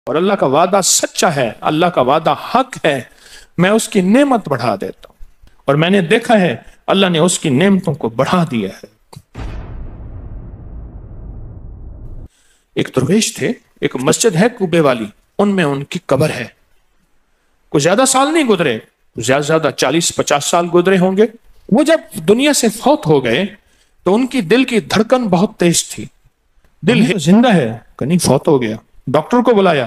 اور اللہ کا وعدہ سچا ہے، اللہ کا وعدہ حق ہے، میں اس کی نعمت بڑھا دیتا ہوں۔ اور میں نے دیکھا ہے اللہ نے اس کی نعمتوں کو بڑھا دیا ہے۔ ایک درویش تھے، ایک مسجد ہے کوبے والی، ان میں ان کی قبر ہے۔ کوئی زیادہ سال نہیں گزرے، زیادہ زیادہ 40-50 سال گزرے ہوں گے۔ وہ جب دنیا سے فوت ہو گئے تو ان کی دل کی دھڑکن بہت تیز تھی۔ دل زندہ ہے کہ نہیں فوت ہو گیا؟ ڈاکٹر کو بلایا،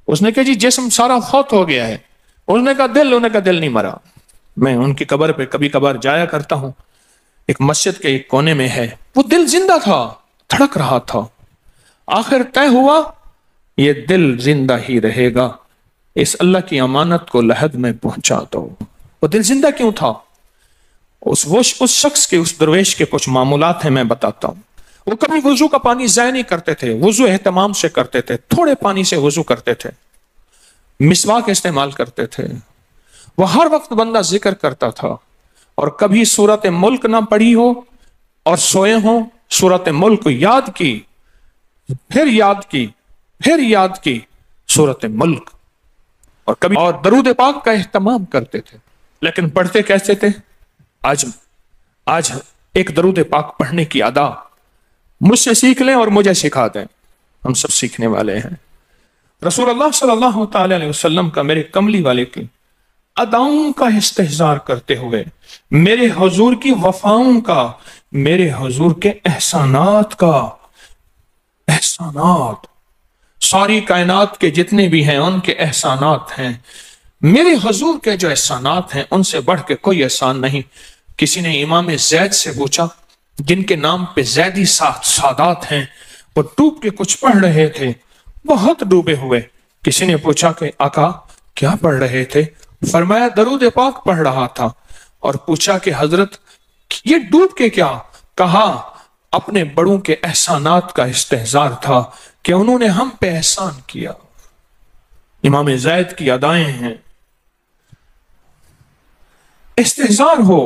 اس نے کہا جی جسم سارا فوت ہو گیا ہے۔ اس نے کہا دل، انہوں نے کہا دل نہیں مرا۔ میں ان کی قبر پہ کبھی کبھار جایا کرتا ہوں، ایک مسجد کے ایک کونے میں ہے، وہ دل زندہ تھا، دھڑک رہا تھا۔ آخر طے ہوا یہ دل زندہ ہی رہے گا، اس اللہ کی امانت کو لحد میں پہنچا دو۔ وہ دل زندہ کیوں تھا؟ اس شخص کے، اس درویش کے کچھ معمولات ہیں، میں بتاتا ہوں۔ وہ کبھی وضو کا پانی ضائع نہیں کرتے تھے، وضو اہتمام سے کرتے تھے، تھوڑے پانی سے وضو کرتے تھے، مسواک استعمال کرتے تھے۔ وہ ہر وقت بندہ ذکر کرتا تھا، اور کبھی سورت ملک نہ پڑھی ہو اور سوئے ہوں، سورت ملک یاد کی، پھر یاد کی، پھر یاد کی سورت ملک، اور کبھی اور درود پاک کا اہتمام کرتے تھے۔ لیکن پڑھتے کیسے تھے؟ آج ایک درود پاک پڑھنے کی ادا مجھ سے سیکھ لیں اور مجھے سکھا دیں، ہم سب سیکھنے والے ہیں۔ رسول اللہ صلی اللہ تعالی علیہ وسلم کا، میرے کملی والے کی اداؤں کا استحضار کرتے ہوئے، میرے حضور کی وفاؤں کا، میرے حضور کے احسانات کا، احسانات ساری کائنات کے جتنے بھی ہیں ان کے احسانات ہیں۔ میرے حضور کے جو احسانات ہیں ان سے بڑھ کے کوئی احسان نہیں۔ کسی نے امام زید سے پوچھا، جن کے نام پہ زیدی سادات ہیں، وہ ڈوب کے کچھ پڑھ رہے تھے، بہت ڈوبے ہوئے۔ کسی نے پوچھا کہ آقا کیا پڑھ رہے تھے؟ فرمایا درود پاک پڑھ رہا تھا۔ اور پوچھا کہ حضرت یہ ڈوب کے کیا؟ کہا اپنے بڑوں کے احسانات کا استحضار تھا کہ انہوں نے ہم پہ احسان کیا۔ امام زید کی ادائیں ہیں، استحضار ہو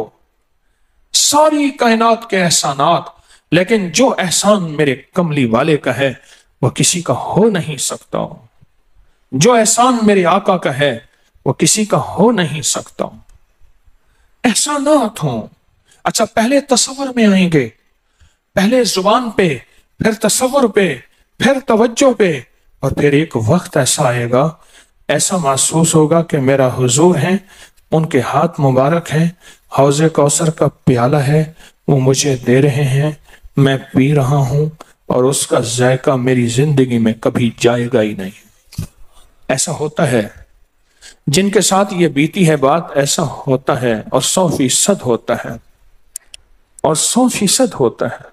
ساری کائنات کے احسانات، لیکن جو احسان میرے کملی والے کا ہے وہ کسی کا ہو نہیں سکتا، جو احسان میرے آقا کا ہے وہ کسی کا ہو نہیں سکتا۔ احسانات ہوں، اچھا پہلے تصور میں آئیں گے، پہلے زبان پہ، پھر تصور پہ، پھر توجہ پہ، اور پھر ایک وقت ایسا آئے گا، ایسا محسوس ہوگا کہ میرا حضور ہے، ان کے ہاتھ مبارک ہیں، حوض کوثر کا پیالہ ہے، وہ مجھے دے رہے ہیں، میں پی رہا ہوں، اور اس کا ذائقہ میری زندگی میں کبھی جائے گا ہی نہیں۔ ایسا ہوتا ہے، جن کے ساتھ یہ بیتی ہے بات، ایسا ہوتا ہے، اور 100% ہوتا ہے، اور 100% ہوتا ہے،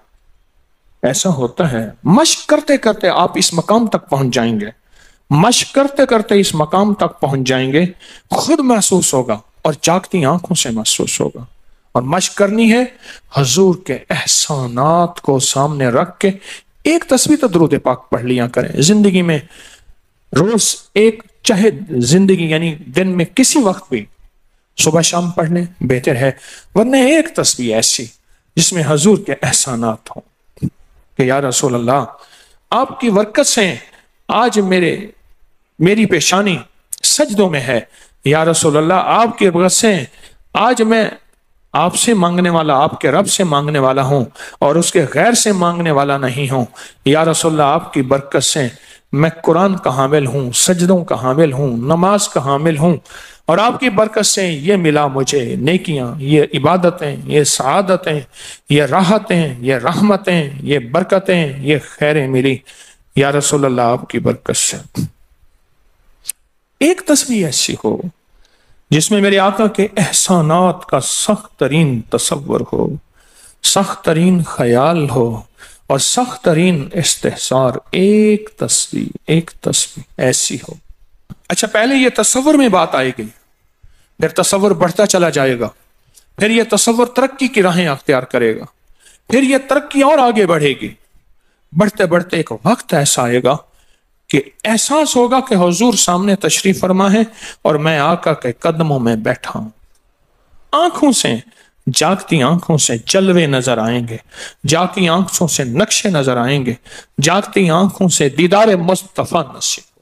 ایسا ہوتا ہے۔ مشق کرتے کرتے آپ اس مقام تک پہنچ جائیں گے، مشق کرتے کرتے اس مقام تک پہنچ جائیں گے، خود محسوس ہوگا اور جاگتی آنکھوں سے محسوس ہوگا۔ اور مشق کرنی ہے حضور کے احسانات کو سامنے رکھ کے۔ ایک تسبیح تو درود پاک پڑھ لیا کریں زندگی میں، روز ایک، چاہے زندگی یعنی دن میں کسی وقت بھی صبح شام پڑھ لیں بہتر ہے، ورنہ ایک تسبیح ایسی جس میں حضور کے احسانات ہوں کہ یا رسول اللہ آپ کی برکت سے آج میری پیشانی سجدوں میں ہے، یا رسول اللہ آپ کی برکت سے آج میں آپ سے مانگنے والا، آپ کے رب سے مانگنے والا ہوں، اور اس کے غیر سے مانگنے والا نہیں ہوں۔ یا رسول اللہ آپ کی برکت سے میں قرآن کا حامل ہوں، سجدوں کا حامل ہوں، نماز کا حامل ہوں، اور آپ کی برکت سے یہ ملا مجھے نیکیاں، یہ عبادتیں، یہ سعادتیں، یہ راحتیں، یہ رحمتیں، یہ برکتیں، یہ خیریں ملی یا رسول اللہ آپ کی برکت سے۔ ایک تسبیح ایسی ہو جس میں میرے آقا کے احسانات کا سخت ترین تصور ہو، سخت ترین خیال ہو، اور سخت ترین استحضار۔ ایک تسبیح ایسی ہو۔ اچھا پہلے یہ تصور میں بات آئے گی، پھر تصور بڑھتا چلا جائے گا، پھر یہ تصور ترقی کی راہیں اختیار کرے گا، پھر یہ ترقی اور آگے بڑھے گی۔ بڑھتے بڑھتے ایک وقت ایسا آئے گا کہ احساس ہوگا کہ حضور سامنے تشریف فرما ہے اور میں آقا کے قدموں میں بیٹھا ہوں۔ آنکھوں سے، جاگتی آنکھوں سے جلوے نظر آئیں گے، جاگتی آنکھوں سے نقشے نظر آئیں گے، جاگتی آنکھوں سے دیدار مصطفیٰ نصیب ہو۔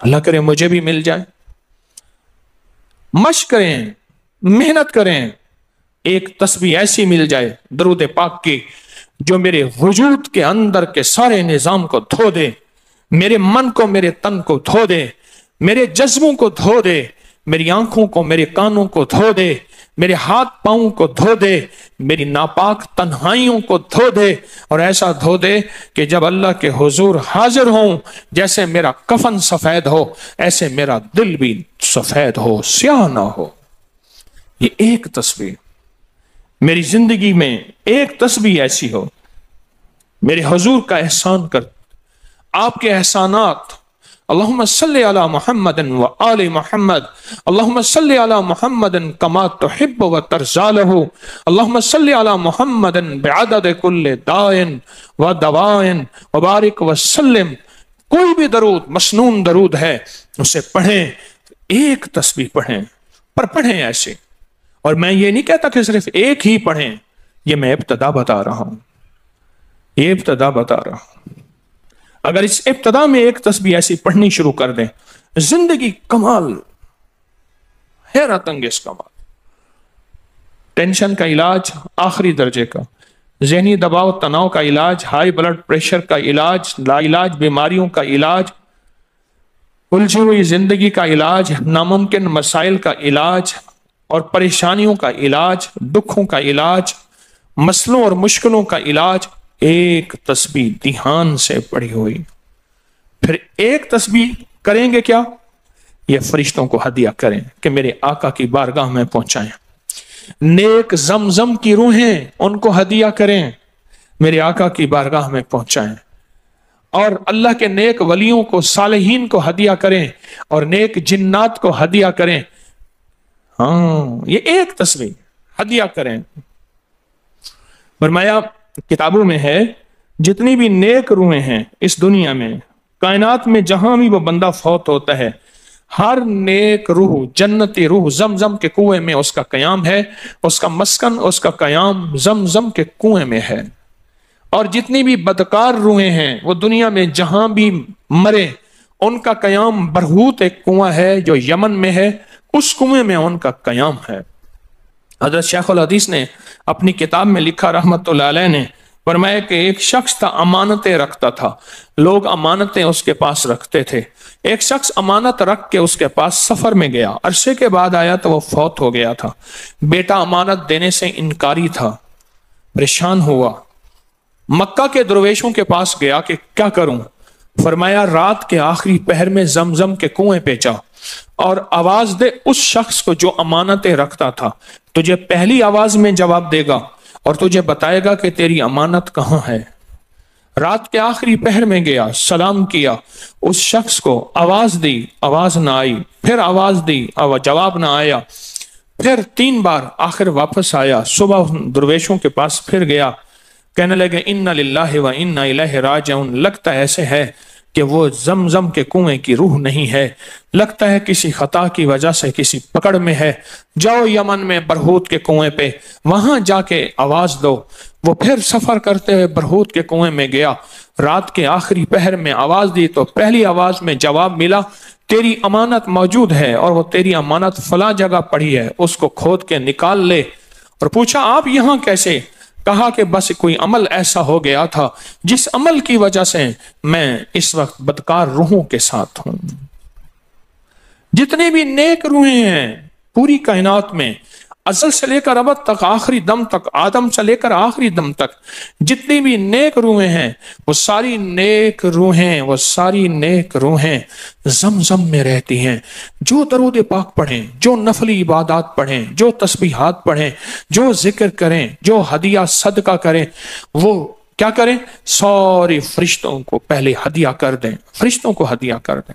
اللہ کرے مجھے بھی مل جائے. مشق کریں, محنت کریں, ایک تسبیح ایسی مل جائے درود پاک کی جو میرے وجود کے اندر کے سارے نظام کو دھو دے, میرے من کو, میرے تن کو دھو دے, میرے جذبوں کو دھو دے, میری آنکھوں کو, میرے کانوں کو دھو دے, میرے ہاتھ پاؤں کو دھو دے, میری ناپاک تنہائیوں کو دھو دے, اور ایسا دھو دے کہ جب اللہ کے حضور حاضر ہوں جیسے میرا کفن سفید ہو ایسے میرا دل بھی سفید ہو, سیاہ نہ ہو. یہ ایک تسبیح میری زندگی میں, ایک تسبیح ایسی ہو. میرے حضور کا احسان کر, آپ کے احسانات, اللہم صلی علی محمد و آل محمد, اللہم صلی علی محمد کما تحب و ترضی لہ, اللہم صلی علی محمد بعدد کل دائن و دوائن وبارک وسلم. کوئی بھی درود, مسنون درود ہے, اسے پڑھیں, ایک تسبیح پڑھیں, پر پڑھیں ایسے. اور میں یہ نہیں کہتا کہ صرف ایک ہی پڑھیں, یہ میں ابتدا بتا رہا ہوں, یہ ابتدا بتا رہا ہوں. اگر اس ابتدا میں ایک تسبیح ایسی پڑھنی شروع کر دیں, زندگی کمال, حیرت انگیز کمال. ٹینشن کا علاج آخری درجے کا, ذہنی دباؤ تناؤ کا علاج, ہائی بلڈ پریشر کا علاج, لا علاج بیماریوں کا علاج, الجھی ہوئی زندگی کا علاج, ناممکن مسائل کا علاج اور پریشانیوں کا علاج, دکھوں کا علاج, مسئلوں اور مشکلوں کا علاج, ایک تسبیح دھیان سے پڑھی ہوئی. پھر ایک تسبیح کریں گے کیا, یہ فرشتوں کو ہدیہ کریں کہ میرے آقا کی بارگاہ میں پہنچائیں. نیک زمزم کی روحیں ان کو ہدیہ کریں, میرے آقا کی بارگاہ میں پہنچائیں. اور اللہ کے نیک ولیوں کو, صالحین کو ہدیہ کریں, اور نیک جنات کو ہدیہ کریں. ہاں, یہ ایک تسبیح ہدیہ کریں. فرمایا کتابوں میں ہے جتنی بھی نیک روحیں ہیں اس دنیا میں, کائنات میں جہاں بھی وہ بندہ فوت ہوتا ہے, ہر نیک روح, جنتی روح زمزم کے کنویں میں اس کا قیام ہے, اس کا مسکن, اس کا قیام زمزم کے کنویں میں ہے. اور جتنی بھی بدکار روحیں ہیں وہ دنیا میں جہاں بھی مرے, ان کا قیام برہوت ایک کنواں ہے جو یمن میں ہے, اس کنویں میں ان کا قیام ہے. حضرت شیخ الحدیث نے اپنی کتاب میں لکھا رحمت اللہ علیہ نے, فرمایا کہ ایک شخص تھا امانتیں رکھتا تھا, لوگ امانتیں اس کے پاس رکھتے تھے. ایک شخص امانت رکھ کے اس کے پاس سفر میں گیا, عرصے کے بعد آیا تو وہ فوت ہو گیا تھا. بیٹا امانت دینے سے انکاری تھا, پریشان ہوا, مکہ کے درویشوں کے پاس گیا کہ کیا کروں. فرمایا رات کے آخری پہر میں زمزم کے کنویں پہ جا اور آواز دے اس شخص کو جو امانتیں رکھتا تھا, تجھے پہلی آواز میں جواب دے گا اور تجھے بتائے گا کہ تیری امانت کہاں ہے. رات کے آخری پہر میں گیا, سلام کیا, اس شخص کو آواز دی, آواز نہ آئی, پھر آواز دی, جواب نہ آیا, پھر 3 بار, آخر واپس آیا. صبح درویشوں کے پاس پھر گیا, کہنے لگے انا للہ و انا الیہ راجعون, لگتا ایسے ہے کہ وہ زمزم کے کنویں کی روح نہیں ہے, لگتا ہے کسی خطا کی وجہ سے کسی پکڑ میں ہے, جاؤ یمن میں برہوت کے کنویں پہ, وہاں جا کے آواز دو. وہ پھر سفر کرتے ہوئے برہوت کے کنویں میں گیا, رات کے آخری پہر میں آواز دی تو پہلی آواز میں جواب ملا, تیری امانت موجود ہے اور وہ تیری امانت فلاں جگہ پڑی ہے, اس کو کھود کے نکال لے. اور پوچھا آپ یہاں کیسے؟ کہا کہ بس کوئی عمل ایسا ہو گیا تھا جس عمل کی وجہ سے میں اس وقت بدکار روحوں کے ساتھ ہوں. جتنے بھی نیک روحیں ہیں پوری کائنات میں, ازل سے لے کر ابد تک, آخری دم تک, آدم سے لے کر آخری دم تک, جتنی بھی نیک روحیں ہیں وہ ساری نیک روحیں, وہ ساری نیک روحیں زمزم میں رہتی ہیں. جو درود پاک پڑھیں, جو نفلی عبادات پڑھیں, جو تسبیحات پڑھیں, جو ذکر کریں, جو ہدیہ صدقہ کریں, وہ کیا کریں, ساری فرشتوں کو پہلے ہدیہ کر دیں, فرشتوں کو ہدیہ کر دیں.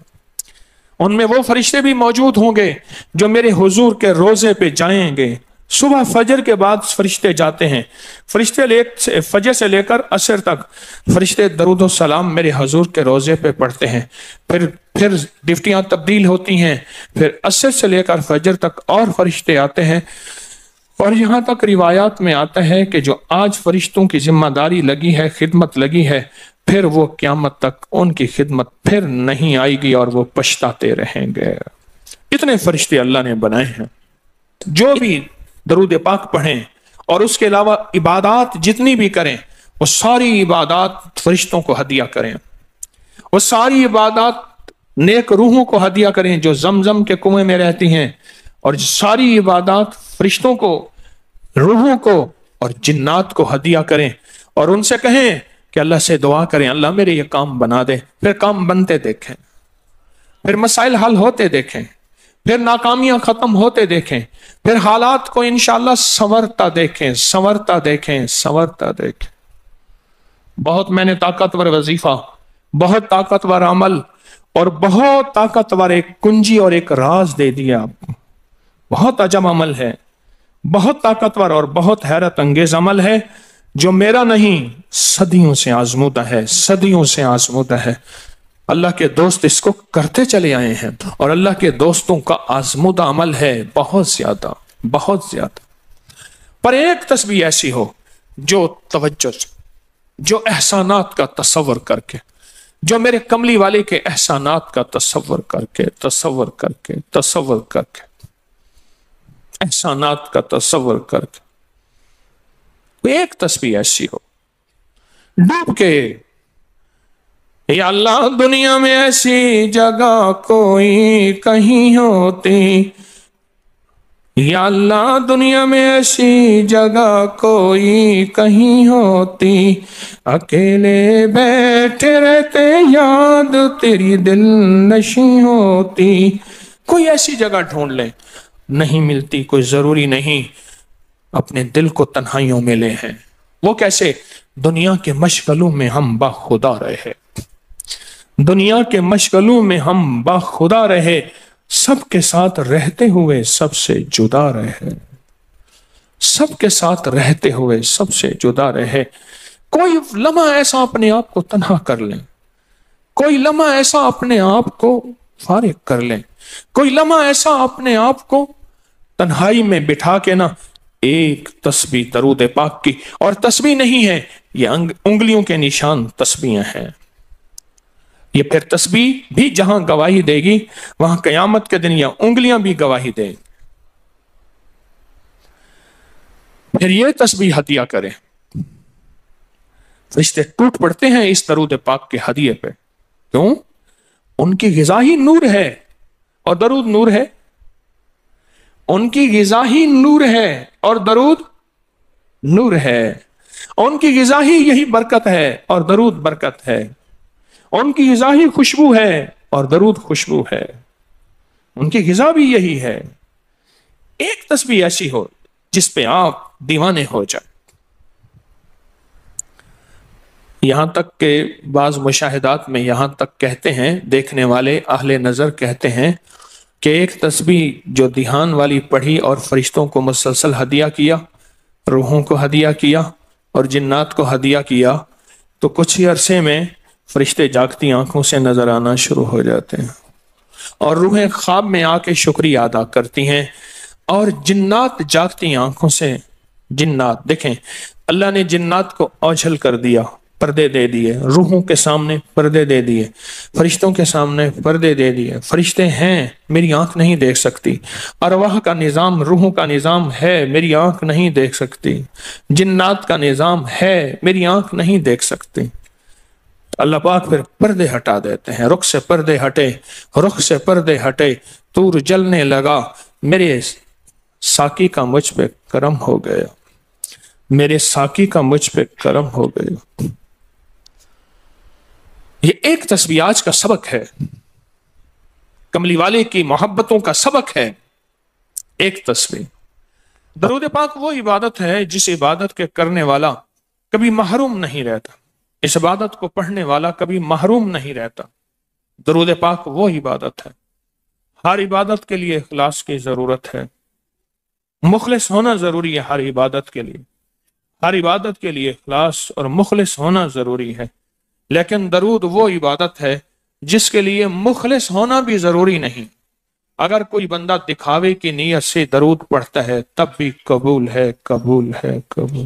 ان میں وہ فرشتے بھی موجود ہوں گے جو میرے حضور کے روزے پہ جائیں گے. صبح فجر کے بعد فرشتے جاتے ہیں, فرشتے فجر سے لے کر عصر تک فرشتے درود و سلام میرے حضور کے روزے پہ پڑھتے ہیں. پھر ڈیوٹیاں تبدیل ہوتی ہیں, پھر عصر سے لے کر فجر تک اور فرشتے آتے ہیں. اور یہاں تک روایات میں آتا ہے کہ جو آج فرشتوں کی ذمہ داری لگی ہے, خدمت لگی ہے, پھر وہ قیامت تک ان کی خدمت پھر نہیں آئے گی اور وہ پچھتاتے رہیں گے۔ اتنے فرشتے اللہ نے بنائے ہیں، جو بھی درود پاک پڑھیں اور اس کے علاوہ عبادات جتنی بھی کریں، وہ ساری عبادات فرشتوں کو ہدیہ کریں، وہ ساری عبادات نیک روحوں کو ہدیہ کریں جو زمزم کے کنویں میں رہتی ہیں، اور ساری عبادات فرشتوں کو، روحوں کو اور جنات کو ہدیہ کریں، اور ان سے کہیں کہ اللہ سے دعا کریں اللہ میرے یہ کام بنا دے۔ پھر کام بنتے دیکھیں، پھر مسائل حل ہوتے دیکھیں، پھر ناکامیاں ختم ہوتے دیکھیں، پھر حالات کو انشاءاللہ سنورتا دیکھیں، سنورتا دیکھیں، سنورتا دیکھیں۔ بہت میں نے طاقتور وظیفہ، بہت طاقتور عمل اور بہت طاقتور ایک کنجی اور ایک راز دے دیا آپ کو۔ بہت عجب عمل ہے، بہت طاقتور اور بہت حیرت انگیز عمل ہے، جو میرا نہیں، صدیوں سے آزمودہ ہے، صدیوں سے آزمودہ ہے۔ اللہ کے دوست اس کو کرتے چلے آئے ہیں، اور اللہ کے دوستوں کا آزمودہ عمل ہے بہت زیادہ، بہت زیادہ۔ پر ایک تسبیح ایسی ہو جو توجہ سے، جو احسانات کا تصور کر کے، جو میرے کملی والے کے احسانات کا تصور کر کے، تصور کر کے، تصور کر کے، احسانات کا تصور کر کے، ایک تسبیح ایسی ہو ڈوب کے، یا اللہ دنیا میں ایسی جگہ کوئی کہیں ہوتی، یا اللہ دنیا میں ایسی جگہ کوئی کہیں ہوتی، اکیلے بیٹھے رہتے یاد تیری دل نشیں ہوتی۔ کوئی ایسی جگہ ڈھونڈ لیں، نہیں ملتی، کوئی ضروری نہیں اپنے دل کو تنہائیوں میں لے ہیں۔ وہ کیسے؟ دنیا کے مشغلوں میں ہم باخدا رہے، دنیا کے مشغلوں میں ہم باخدا رہے، سب کے ساتھ رہتے ہوئے سب سے جدا رہے، سب کے ساتھ رہتے ہوئے سب سے جدا رہے۔ کوئی لمحہ ایسا اپنے آپ کو تنہا کر لیں، کوئی لمحہ ایسا اپنے آپ کو فارغ کر لیں، کوئی لمحہ ایسا اپنے آپ کو تنہائی میں بٹھا کے نا ایک تسبیح درود پاک کی، اور تسبیح نہیں ہے یہ انگلیوں کے نشان تسبیحیں ہیں۔ یہ پھر تسبیح بھی جہاں گواہی دے گی وہاں قیامت کے دن یہ انگلیاں بھی گواہی دیں۔ پھر یہ تسبیح ہدیہ کریں، فرشتے ٹوٹ پڑتے ہیں اس درود پاک کے ہدیے پہ۔ کیوں؟ ان کی غذا ہی نور ہے، اور درود نور ہے۔ ان کی غذا ہی نور ہے اور درود نور ہے۔ ان کی غذا ہی یہی برکت ہے اور درود برکت ہے۔ ان کی غذا ہی خوشبو ہے اور درود خوشبو ہے۔ ان کی غذا بھی یہی ہے۔ ایک تسبیح ایسی ہو جس پہ آپ دیوانے ہو جائیں۔ یہاں تک کہ بعض مشاہدات میں یہاں تک کہتے ہیں، دیکھنے والے اہل نظر کہتے ہیں کہ ایک تسبیح جو دھیان والی پڑھی اور فرشتوں کو مسلسل ہدیہ کیا، روحوں کو ہدیہ کیا اور جنات کو ہدیہ کیا، تو کچھ ہی عرصے میں فرشتے جاگتی آنکھوں سے نظر آنا شروع ہو جاتے ہیں، اور روحیں خواب میں آ کے شکریہ ادا کرتی ہیں، اور جنات جاگتی آنکھوں سے، جنات دیکھیں اللہ نے جنات کو اوجھل کر دیا، پردے دے دیے، روحوں کے سامنے پردے دے دیے، فرشتوں کے سامنے پردے دے دیے۔ فرشتے ہیں، میری آنکھ نہیں دیکھ سکتی، ارواح کا نظام، روحوں کا نظام ہے، میری آنکھ نہیں دیکھ سکتی، جنات کا نظام ہے، میری آنکھ نہیں دیکھ سکتی۔ اللہ پاک پھر پردے ہٹا دیتے ہیں، رخ سے پردے ہٹے، رخ سے پردے ہٹے، طور جلنے لگا، میرے ساقی کا مجھ پہ کرم ہو گیا، میرے ساقی کا مجھ پہ کرم ہو گیا۔ یہ ایک تسبیح آج کا سبق ہے، کملی والے کی محبتوں کا سبق ہے، ایک تسبیح۔ درود پاک وہ عبادت ہے جس عبادت کے کرنے والا کبھی محروم نہیں رہتا، اس عبادت کو پڑھنے والا کبھی محروم نہیں رہتا۔ درود پاک وہ عبادت ہے، ہر عبادت کے لیے اخلاص کی ضرورت ہے، مخلص ہونا ضروری ہے۔ ہر عبادت کے لیے، ہر عبادت کے لیے اخلاص اور مخلص ہونا ضروری ہے، لیکن درود وہ عبادت ہے جس کے لیے مخلص ہونا بھی ضروری نہیں۔ اگر کوئی بندہ دکھاوے کی نیت سے درود پڑھتا ہے تب بھی قبول ہے، قبول ہے، قبول۔